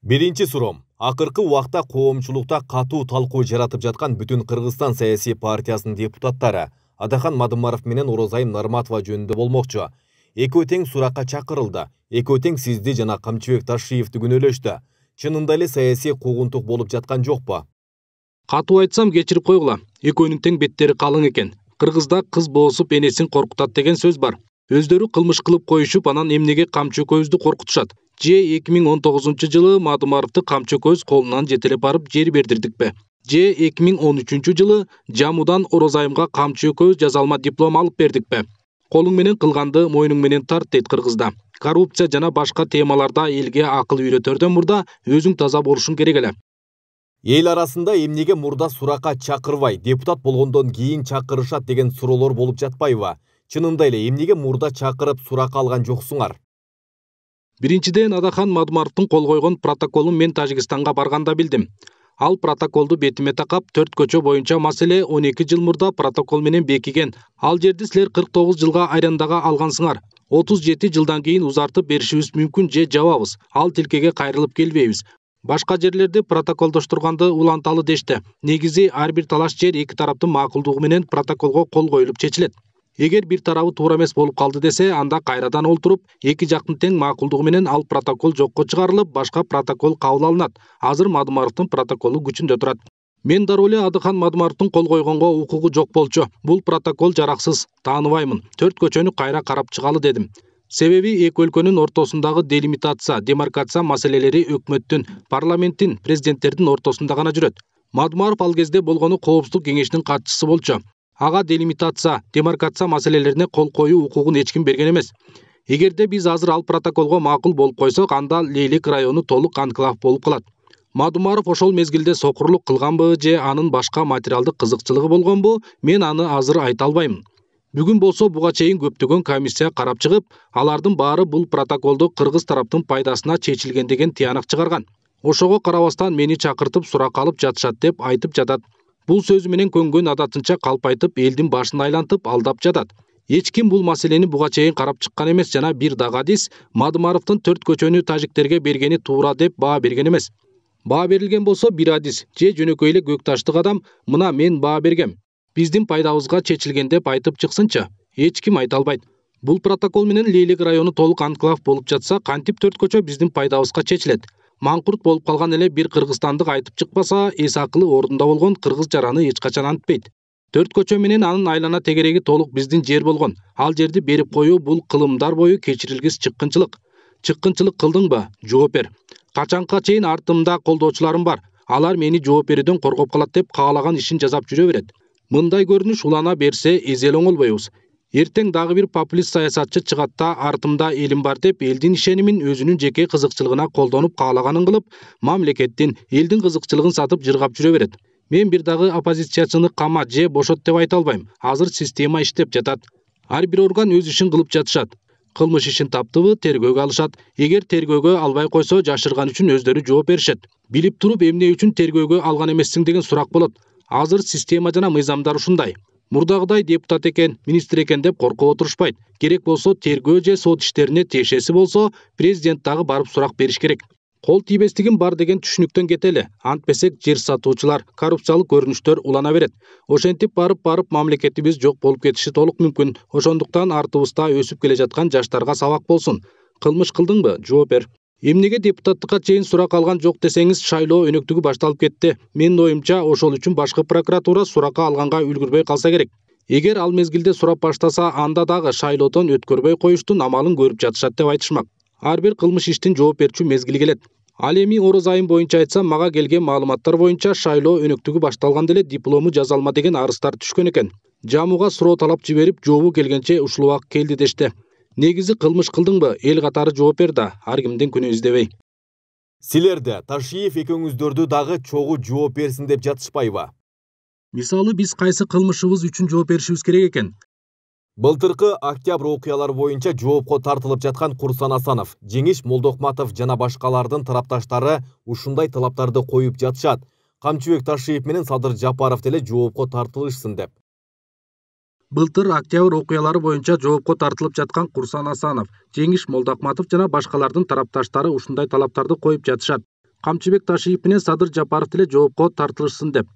Биринчи суром. Акыркы убакта коомчулукта катуу талкуу жаратып жаткан Бүтүн Кыргызстан саясий партиясынын депутаттары Адахан Мадымаров менен Орозайым Нарматова жөнүндө болмокчу. Экөө тең суракка чакырылды. Экөө тең сизди жана Камчыбек Ташиевди күнөөлөштү. Чынында эле саясий куугунтук болуп жаткан жокпу? Катуу айтсам кечирип койгула. Экөөнүн тең беттери калың экен. Кыргызда кыз боосуп энесин коркутат деген сөз бар. Өздөрү кылмыш кылып коюшуп, анан эмнеге Камчыкөздү коркутушат? Же 2019 Мадымаровду Камчыкөз колунан жетелеп барып жер бердирдикпи? Же 2013 Жамудан Орозайымга Камчыкөз жазалма диплом алып бердикпи? Колуң менен кылганды мойнуң менен тарт дейт Кыргызда. Коррупция жана башка темаларда элге акыл үйрөтөрдөн мурда өзүң таза болушуң керек эле. Эл арасында эмнеге мурда суракка чакырбай, депутат болгондон кийин чакырышат деген суроолор болуп жатпайбы? Чынында эле эмнеге мурда чакырып суракка алган жоксуңар? Биринчиден, Адахан Мадымаровдун кол койгон протоколун мен Тажикстанга барганда билдим. Ал протоколду бетиме такап, 4 көчө боюнча маселе 12 жыл мурда протокол менен бекиген. Ал жерди силер 49 жылга айрандага алгансыңар. 37 жылдан кийин узартып беришибиз мүмкүн же жабабыз. Ал тилкеге кайрылып келбейбиз. Башка жерлерде протоколдоштурганды уланталы дешти. Негизи ар бир талаш жер эки тараптын макулдугу менен протоколго кол коюлуп чечилет. Эгер бир тарабы туура эмес болуп калды десе, анда кайрадан олтуруп, эки жактын тең макулдугу менен ал протокол жокко чыгарылып, башка протокол кабыл алынат. Азыр Мадымаровдун протоколу күчүндө турат. Мен дароо эле Адахан Мадымаровдун кол койгонго укугу жок болчу. Бул протокол жараксыз, тааныбаймын. 4 көчөнү кайра карап чыгалы дедим. Себеби эки өлкөнүн ортосундагы делимитация, демаркация маселелери өкмөттүн, парламенттин, президенттердин ортосунда гана жүрөт. Мадымаров ал кезде болгону Коопсуздук кеңешинин катчысы болчу. Ага делимитация, демаркация маселелерине кол коюу укугун эч ким берген эмес. Эгерде биз азыр ал протоколго макул болуп койсок, анда Лейлек району толук анклав болуп калат. Мадымаров ошол мезгилде сокурлук кылганбы же анын башка материалдык кызыкчылыгы болгонбу, мен аны азыр айта албайм. Бүгүн болсо буга чейин көптөгөн комиссия карап чыгып, алардын баары бул протоколду кыргыз тараптын пайдасына чечилген деген тыянак чыгарган. Ошого карабастан мени чакыртып сурак алып жатышат деп айтып жатат. Бул сөзү менен көнгөн адатынча калпайтып, элдин башын айлантып, алдап жатат. Эч ким бул маселени буга чейин карап чыккан эмес жана бир дагы адис Мадымаровдун 4 көчөнү тажиктерге бергени туура деп баа берген эмес. Баа берилген болсо бир адис же жөнөкөй эле көк таштык адам мына мен баа бергем. Биздин пайдабызга чечилген деп айтып чыксынчы. Эч ким айта албайт. Бул протокол менен Лейлек району толук анклав болуп жатса, кантип 4 көчө биздин пайдабызга чечилет? Маңкурт болуп калган эле бир кыргызстандык айтып чыкпаса, эс акылы ордунда болгон кыргыз жараны эч качан антпейт. 4 көчө менен анын айлана тегереги толук биздин жер болгон. Ал жерди берип коюу бул кылымдар бою кечирилгис чыккынчылык. Чыккынчылык кылдыңбы? Жооп бер. Качанка чейин артымда колдоочуларым бар. Алар мени жооп берүүдөн коркуп калат деп каалаган ишин жазап жүрө берет. Мындай көрүнүш улана берсе эзел оңолбойбуз. Эртең дагы бир популист саясатчы чыгат да артымда элим бар деп элдин ишенимин өзүнүн жеке кызыкчылыгына колдонуп каалаганын кылып, мамлекеттин, элдин кызыкчылыгын сатып жыргап жүрө берет. Мен бир дагы оппозициячыны кама же бошот деп айта албайм. Азыр система иштеп жатат. Ар бир орган өз ишин кылып жатышат. Кылмыш ишин таптыбы тергөөгө алышат. Эгер тергөөгө албай койсо жашырган үчүн өздөрү жооп беришет. Билип туруп эмне үчүн тергөөгө алган эмессиң деген сурак болот. Азыр система жана мыйзамдар ушундай. Мурдагыдай депутат экен, министр экен деп коркуп отурушпайт. Керек болсо тергөө же сот иштерине тиешеси болсо, президент дагы барып сурак бериш керек. Кол тийбестигим бар деген түшүнүктөн кетели. Антпесек жер сатуучулар, коррупциялык көрүнүштөр улана берет. Ошентип барып мамлекетибиз жок болуп кетиши толук мүмкүн. Ошондуктан артыбызда өсүп келе жаткан жаштарга сабак болсун. Кылмыш кылдыңбы? Жооп бер. Эмнеге депутаттыкка чейин сурак алган жок десеңиз, шайлоо өнөктүгү башталып кетти. Менин оюмча, ошол үчүн башкы прокуратура суракка алганга үлгүрбөй калса керек. Эгер ал мезгилде сурап баштаса, анда дагы шайлоодон өткөрбөй коюштун амалын көрүп жатышат деп айтышмак. Ар бир кылмыш иштин жооп берчү мезгили келет. Ал эми Орозайым боюнча айтсам, мага келген маалыматтар боюнча шайлоо өнөктүгү башталганда эле диплому жазалма деген арыздар түшкөн экен. Жамууга суроо талап жиберип, жообу келгенче ушул убак келди дешти. Негизи кылмыш кылдыңбы? Эл катары жооп бер да, ар кимдин күнөө издебей. Силерде Ташиев экөөңүздөрдү дагы чогуу жооп берсин деп жатышпайбы? Мисалы, биз кайсы кылмышыбыз үчүн жооп беришибиз керек экен? Былтыркы октябрь окуялары боюнча жоопко тартылып жаткан Курсан Асанов, Жеңиш Молдокматов жана башкалардын тарапташтары ушундай талаптарды коюп жатышат. Камчыбек Ташиев менен Садыр Жапаров деле жоопко тартылышсын деп. Былтыр октябрь окуялары боюнча жоопко тартылып жаткан Курсан Асанов, Жеңиш Молдокматов жана башкалардын тарапташтары ушундай талаптарды коюп жатышат. Камчыбек Ташиев менен Садыр Жапаров деле жоопко тартылышсын деп.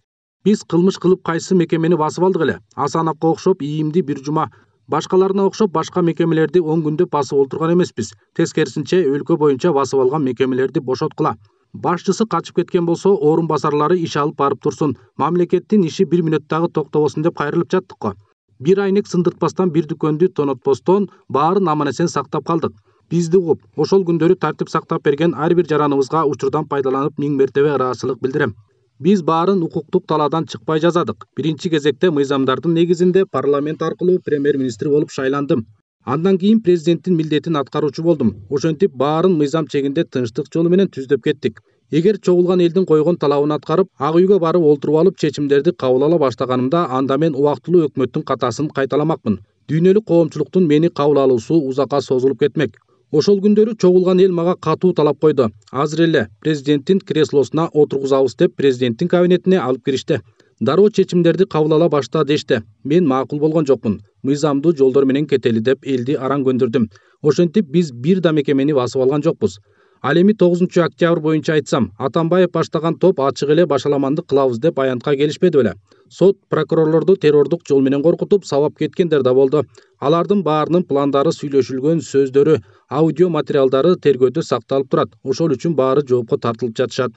Биз кылмыш кылып кайсы мекемени басып алдык эле. Асановго окшоп ийимди бир жума, башкаларына окшоп башка мекемелерди 10 күндө басып олтурган эмеспиз. Тескерисинче өлкө боюнча басып алган мекемелерди бошоткула. Башчысы качып кеткен болсо, орун басарлары иш алып барып турсун. Мамлекеттин иши 1 мүнөттөгү токтобосун деп кайрылып жаттык го. Бир айнек сындыртпастан бир дүкөндү тонотпостон баарын аман-эсен сактап калдык. Бизди угуп, ошол күндөрү тартип сактап берген ар бир жараныбызга учурдан пайдаланып 1000 мертебе ыраазычылык билдирем. Биз баарын укуктук талаадан чыкпай жазадык. Биринчи кезекте мыйзамдардын негизинде парламент аркылуу премьер-министр болуп шайландым. Андан кийин президенттин милдетин аткаруучу болдум. Ошентип баарын мыйзам чегинде тынчтык жолу менен түздөп кеттик. Эгер чогулган элдин койгон талабын аткарып, ак үйгө барып олтуруп алып чечимдерди кабыл ала баштаганымда, анда мен убактылуу өкмөттүн катасын кайталамакмын. Дүйнөлүк коомчулуктун мени кабыл алуусу узакка созулуп кетмек. Ошол күндөрү чогулган эл мага катуу талап койду. Азыр эле президенттин креслосуна отургузабыз деп президенттин кабинетине алып киришти. Дароо чечимдерди кабыл ала башта дешти. Мен макул болгон жокмун. Мыйзамдуу жолдор менен кетели деп элди араң көндүрдүм. Ошентип биз бир да мекемени басып алган жокпуз. Ал эми 9 октябрь боюнча айтсам, Атамбаев баштаган топ ачык эле башаламандык кылабыз деп аянтка келишпеди беле. Сот прокурорлорду террордук жол менен коркутуп сабап кеткендер да болду. Алардын баарынын пландары, сүйлөшүлгөн сөздөрү, аудио материалдары тергөөдө сакталып турат. Ошол үчүн баары жоопко тартылып жатышат.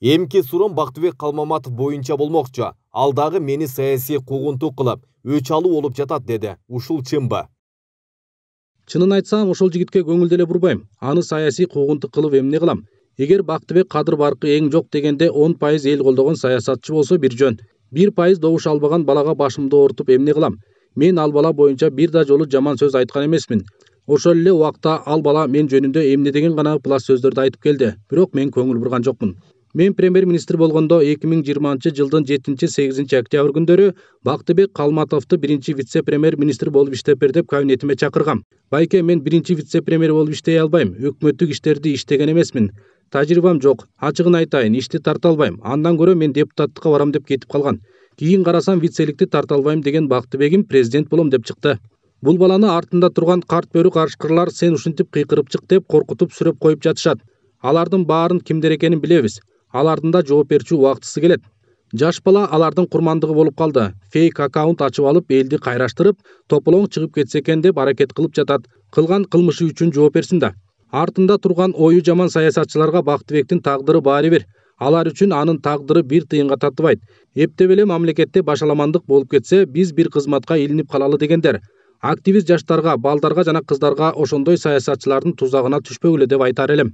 Эмки суром Бактыбек Калмаматов боюнча болмокчу. Ал дагы мени саясий куугунтук кылып, өч алуу болуп жатат деди. Ушул чынбы? Чынын айтсам, ошол жигитке көңүл деле бурбайм. Аны саясий куугунтук кылып эмне кылам? Эгер Бактыбек кадыр баркы эң жок дегенде 10% эл колдогон саясатчы болсо бир жөн. 1% добуш албаган балага башымды оорутуп эмне кылам? Мен ал бала боюнча бир да жолу жаман сөз айткан эмесмин. Ошол эле убакта ал бала мен жөнүндө эмне деген гана плас сөздөрдү айтып келди. Бирок мен көңүл бурган жокмун. Мен премьер-министр болгондо 2020-жылдын 7-8 октябрь күндөрү Бактыбек Калматовду биринчи вице-премьер-министр болуп иштеп бер деп кабинетиме чакыргам. Байке, мен биринчи вице-премьер болуп иштей албайм. Өкмөттүк иштерди иштеген эмесмин. Тажрыйбам жок. Ачыгын айтайын, ишти тарта албайм. Андан көрө мен депутаттыкка барам деп кетип калган. Кийин карасам вицеликти тарта албайм деген Бактыбегим президент болом деп чыкты. Бул баланы артында турган карт бөрү карышкырлар сен ушинтип кыйкырып чык деп коркутуп сүрөп коюп жатышат. Алардын баарын кимдер экенин билебиз. Алардын да жооп берчү убактысы келет. Жаш бала алардын курмандыгы болуп калды. Фейк аккаунт ачып алып элди кайраштырып, тополоң чыгып кетсе экен деп аракет кылып жатат. Кылган кылмышы үчүн жооп берсин да. Артында турган ою жаман саясатчыларга Бактыбектин тагдыры баары бир. Алар үчүн анын тагдыры бир тыйынга татыбайт. Эптеп эле мамлекетте башаламандык болуп кетсе, биз бир кызматка илинип калалы дегендер. Активист жаштарга, балдарга жана кыздарга ошондой саясатчылардын тузагына түшпөгүлө деп айтар элем.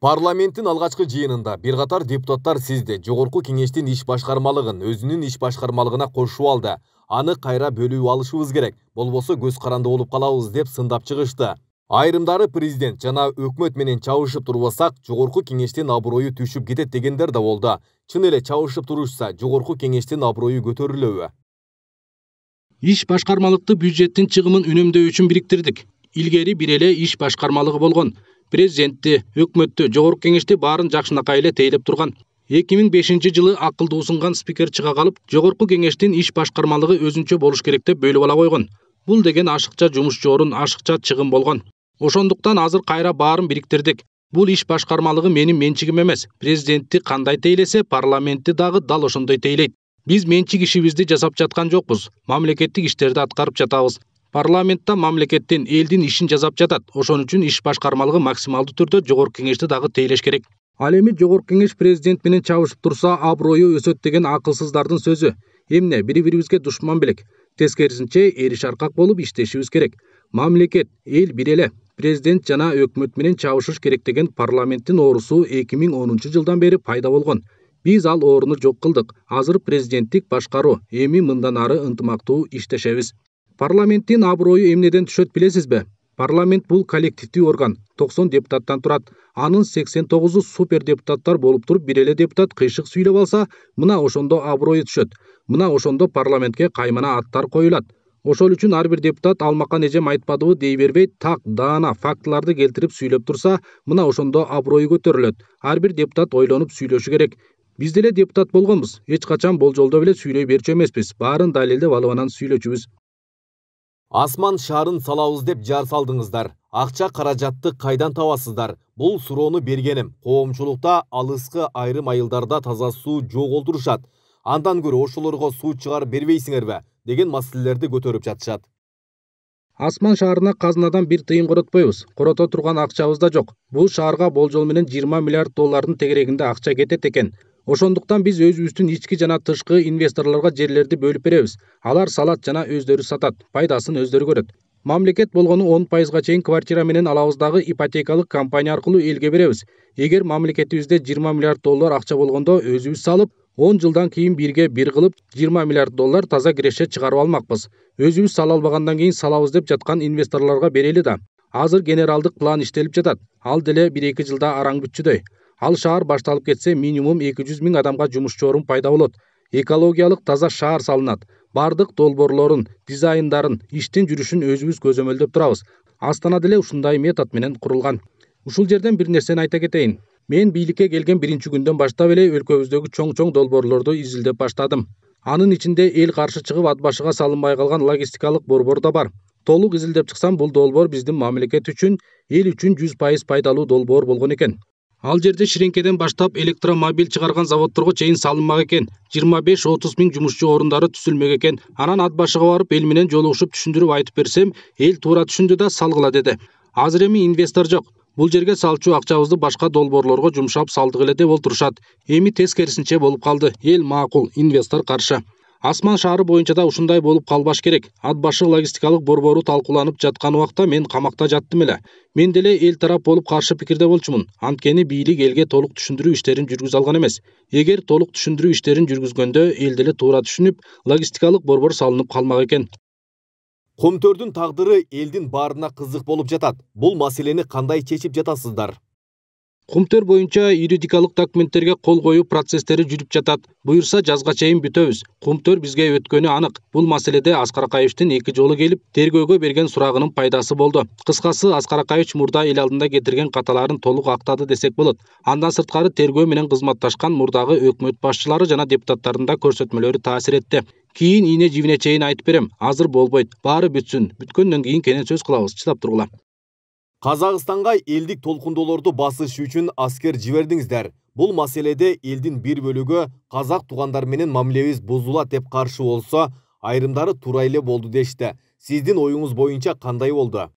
Парламенттин алгачкы жыйынында бир катар депутаттар сизди Жогорку кеңештин иш башкармалыгын өзүнүн иш башкармалыгына кошуп алды. Аны кайра бөлүп алышыбыз керек, болбосо көз каранды болуп калабыз деп сындап чыгышты. Айрымдары президент жана өкмөт менен чабышып турбасак, Жогорку кеңештин аброю түшүп кетет дегендер да болду. Чын эле чабышып турушса, Жогорку кеңештин аброю көтөрүлөбү? Иш башкармалыкты бюджеттин чыгымын үнөмдөө үчүн бириктирдик. Илгери бир эле иш башкармалыгы болгон. Президентти, өкмөттү, Жогорку кеңешти баарын жакшынакай эле тейлеп турган. 2005-жылы акылдуу усунган спикер чыга калып, Жогорку кеңештин иш башкармалыгы өзүнчө болуш керек деп бөлүп ала койгон. Бул деген ашыкча жумушчу орун, ашыкча чыгым болгон. Ошондуктан азыр кайра баарын бириктирдик. Бул иш башкармалыгы менин менчигим эмес. Президентти кандай тейлесе, парламентти дагы дал ошондой тейлейт. Биз менчик ишибизди жасап жаткан жокпуз. Мамлекеттик иштерди аткарып жатабыз. Парламентта мамлекеттин, элдин ишин жасап жатат. Ошон үчүн иш башкармалыгы максималдуу түрдө Жогорку кеңешти дагы тейлеш керек. Ал эми Жогорку кеңеш президент менен чабышып турса, аброю өсөт деген акылсыздардын сөзү. Эмне, бири-бирибизге душман белек. Тескерисинче, эриш аркак болуп иштешибиз керек. Мамлекет, эл бир эле. Президент жана өкмөт менен чабышыш керек деген парламенттин оорусу 2010-жылдан бери пайда болгон. Биз ал орууну жок кылдык. Азыр президенттик башкаруу, эми мындан ары ынтымактуу иштешебиз. Парламенттин аброю эмнеден түшөт билесизби? Парламент бул коллективдүү орган, 90 депутаттан турат. Анын 89-у супер депутаттар болуп туруп, бир эле депутат кыйшык сүйлөп алса, мына ошондо аброю түшөт. Мына ошондо парламентке каймана аттар коюлат. Ошол үчүн ар бир депутат алмакан эжем айтпадыбы дей бербей, так даана фактыларды келтирип сүйлөп турса, мына ошондо аброю көтөрүлөт. Ар бир депутат ойлонуп сүйлөшү керек. Биз деле депутат болгонбуз. Эч качан болжолдо беле сүйлөй берчү эмеспиз. Баарын далилдеп алып анан сүйлөчүбүз. Асман шарын салабыз деп жар салдыңыздар. Акча каражатты кайдан табасыздар? Бул суроону бергеним. Коомчулукта алыскы айрым айылдарда таза суу жок олтурушат. Андан көрө ошолорго суу чыгарып бербейсиңерби деген маселелерди көтөрүп жатышат. Асман шаарына казынадан бир тыйын коротпойбуз. Корото турган акчабыз да жок. Бул шаарга болжол менен 20 миллиард доллардын тегерегинде акча кетет экен. Ошондуктан биз өзүбүздүн ички жана тышкы инвесторлорго жерлерди бөлүп беребиз. Алар салат жана өздөрү сатат, пайдасын өздөрү көрөт. Мамлекет болгону 10%га чейин квартира менен алабыздагы ипотекалык компания аркылуу элге беребиз. Эгер мамлекетибизде 20 миллиард доллар акча болгондо өзүбүз салып, 10 жылдан кийин бирге бир кылып 20 миллиард доллар таза киреше чыгарып алмакпыз. Өзүбүз сала албагандан кийин салабыз деп жаткан инвесторлорго берели да. Азыр генералдык план иштелип жатат. Ал деле 1-2 жылда араң бүтчүдөй. Ал шаар башталып кетсе минимум 200 миң адамга жумушчу орун пайда болот. Экологиялык таза шаар салынат. Бардык долбоорлорун, дизайндарын, иштин жүрүшүн өзүбүз көзөмөлдөп турабыз. Астана деле ушундай метод менен курулган. Ушул жерден бир нерсени айта кетейин. Мен бийликке келген биринчи күндөн баштап эле өлкөбүздөгү чоң долбоорлорду изилдеп баштадым. Анын ичинде эл каршы чыгып ат башыга салынбай калган логистикалык борбор да бар. Толук изилдеп чыксам, бул долбоор биздин мамлекет үчүн, эл үчүн 100% пайдалуу долбоор болгон экен. Ал жерде ширеңкеден баштап электромобиль чыгарган заводторго чейин салынмак экен. 25-30 миң жумушчу орундары түзүлмөк экен. Анан ат башыга барып эл менен жолугушуп түшүндүрүп айтып берсем, эл туура түшүндү да салгыла деди. Азыр эми инвестор жок. Бул жерге салчу акчабызды башка долбоорлорго жумшап салдык эле деп олтурушат. Эми тескерисинче болуп калды. Эл макул, инвестор каршы. Асман шаары боюнча да ушундай болуп калбаш керек. Ат башы логистикалык борбору талкууланып жаткан убакта мен камакта жаттым эле. Мен деле эл тарап болуп каршы пикирде болчумун. Анткени бийлик элге толук түшүндүрүү иштерин жүргүзө алган эмес. Эгер толук түшүндүрүү иштерин жүргүзгөндө эл деле туура түшүнүп, логистикалык борбор салынып калмак экен. Комтөрдүн тагдыры элдин баарына кызык болуп жатат. Бул маселени кандай чечип жатасыздар? Кумтөр боюнча юридикалык документтерге кол коюу процесстери жүрүп жатат. Буюрса жазга чейин бүтөбүз. Кумтөр бизге өткөнү анык. Бул маселеде Аскар Акаевичтин 2 жолу келип, тергөөгө берген сурагынын пайдасы болду. Кыскасы, Аскар Акаевич мурда эл алдында кетирген каталарын толук актады десек болот. Андан сырткары тергөө менен кызматташкан мурдагы өкмөт башчылары жана депутаттардын да көрсөтмөлөрү таасир этти. Кийин ийне жибине чейин айтып берем. Азыр болбойт. Баары бүтсүн. Бүткөндөн кийин кенен сөз кылабыз. Чыдап тургула. Казакстанга элдик толкундоолорду басыш үчүн аскер жибердиңиздер. Бул маселеде элдин бир бөлүгү казак туугандар менен мамилебиз бузулат деп каршы болсо, айрымдары туура эле болду дешти. Сиздин оюңуз боюнча кандай болду?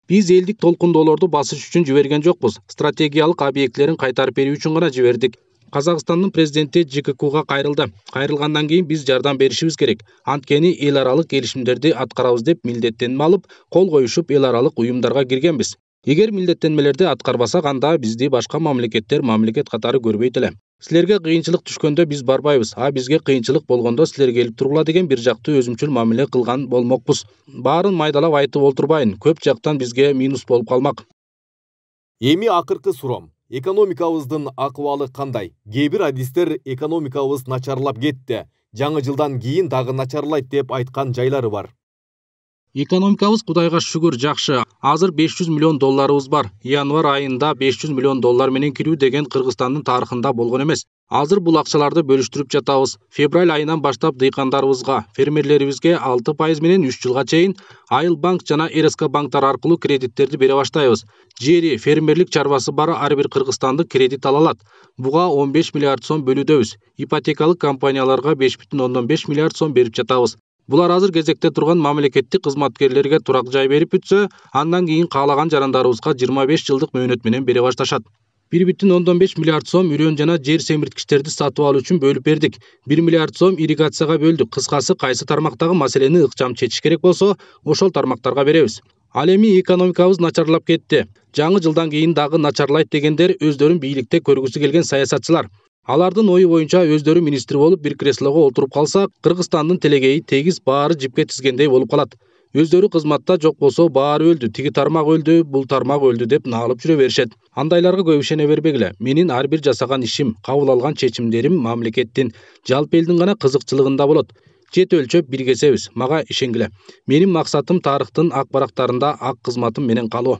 Биз элдик толкундоолорду басыш үчүн жиберген жокпуз. Стратегиялык объектилерин кайтарып берүү үчүн гана жибердик. Казакстандын президенти ЖККга кайрылды. Кайрылгандан кийин биз жардам беришибиз керек. Анткени эл аралык келишимдерди аткарабыз деп милдеттенме алып, кол коюшуп эл аралык уюмдарга киргенбиз. Эгер милдеттенмелерди аткарбасак, анда бизди башка мамлекеттер мамлекет катары көрбөйт эле. Силерге кыйынчылык түшкөндө биз барбайбыз, а бизге кыйынчылык болгондо силер келип тургула деген бир жактуу өзүмчүл мамиле кылган болмокпуз. Баарын майдалап айтып олтурбайын, көп жактан бизге минус болуп калмак. Эми акыркы суроом. Экономикабыздын акыбалы кандай? Кээ бир адистер экономикабыз начарлап кетти. Жаңы жылдан кийин дагы начарлайт деп айткан жайлары бар. Экономикабыз Кудайга шүгүр жакшы. Азыр 500 миллион долларыбыз бар. Январь айында 500 миллион доллар менен кирүү деген Кыргызстандын тарыхында болгон эмес. Азыр бул акчаларды бөлүштүрүп жатабыз. Февраль айынан баштап дыйкандарыбызга, фермерлерибизге 6% менен 3 жылга чейин Айыл банк жана РСК банктар аркылуу кредиттерди бере баштайбыз. Жери, фермерлик чарбасы бар ар бир кыргызстандык кредит ала алат. Буга 15 миллиард сом бөлүүдөбүз. Ипотекалык компанияларга 5,5 миллиард сом берип жатабыз. Булар азыр кезекте турган мамлекеттик кызматкерлерге турак жай берип бүтсө, андан кийин каалаган жарандарыбызга 25 жылдык мөөнөт менен бере башташат. 1,5 миллиард сом үрөн жана жер семирткичтерди сатып алуу үчүн бөлүп бердик. 1 миллиард сом ирригацияга бөлдүк. Кыскасы, кайсы тармактагы маселени ыкчам чечиш керек болсо, ошол тармактарга беребиз. Ал эми экономикабыз начарлап кетти. Жаңы жылдан кийин дагы начарлайт дегендер өздөрүн бийликте көргүсү келген саясатчылар. Алардын ою боюнча өздөрү министр болуп бир креслого отуруп калса, Кыргызстандын телегейи тегиз баары жипке тизгендей болуп калат. Өздөрү кызматта жок болсо, баары өлдү, тиги тармак өлдү, бул тармак өлдү деп наалып жүрө беришет. Андайларга көп ишене бербегиле. Менин ар бир жасаган ишим, кабыл алган чечимдерим мамлекеттин, жалпы элдин гана кызыкчылыгында болот. Жет өлчөп биргесебиз, мага ишенгиле. Менин максатым тарыхтын ак барактарында ак кызматым менен калуу.